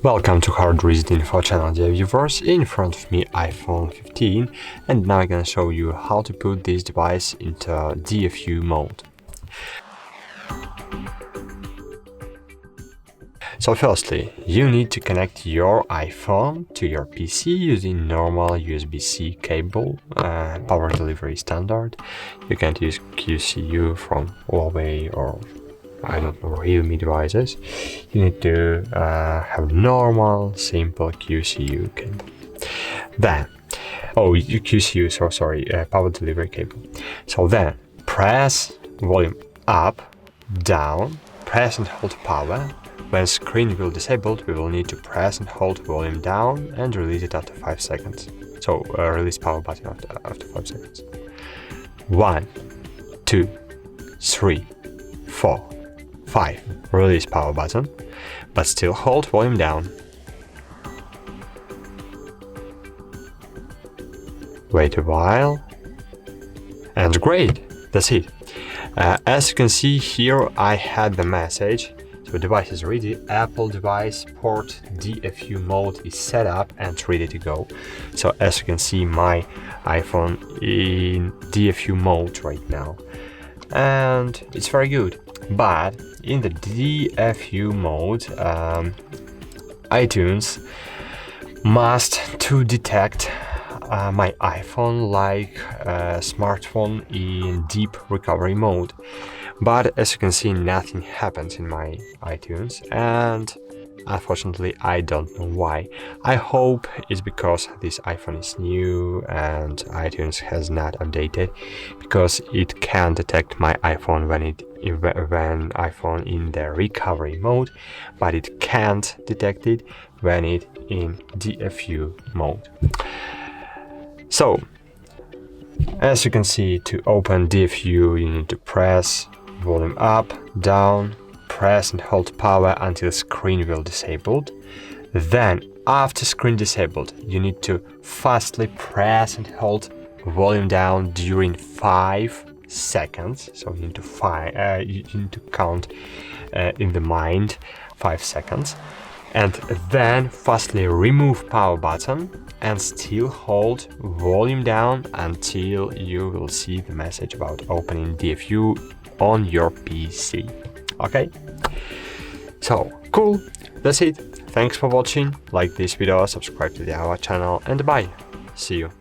Welcome to HardReset.Info channel, dear viewers. In front of me iPhone 15, and now I'm gonna show you how to put this device into DFU mode. So firstly, you need to connect your iPhone to your PC using normal USB-C cable, power delivery standard. You can't use QCU from Huawei or I don't know, Realme devices. You need to have normal, simple QCU cable. Then, QCU, so sorry, power delivery cable. So then, press volume up, down, press and hold power. When screen will disabled, we will need to press and hold volume down and release it after 5 seconds. So release power button after 5 seconds. 1, 2, 3, 4, 5. Release power button, but still hold volume down. Wait a while. And great! That's it. As you can see here, I had the message. So the device is ready. Apple device port DFU mode is set up and ready to go. So as you can see, my iPhone in DFU mode right now. And it's very good. But in the DFU mode, iTunes must to detect my iPhone like a smartphone in deep recovery mode. But as you can see, nothing happens in my iTunes, and unfortunately I don't know why. I hope it's because this iPhone is new and iTunes has not updated, because it can detect my iPhone when iPhone in the recovery mode, but it can't detect it when it in DFU mode. So as you can see, to open DFU you need to press volume up, down, press and hold power until screen will disabled. Then after screen disabled, you need to fastly press and hold volume down during 5 seconds. So you need to count in the mind 5 seconds, and then fastly remove power button and still hold volume down until you will see the message about opening DFU on your PC. Okay, so cool, that's it. Thanks for watching. Like this video, subscribe to our channel, and bye. See you.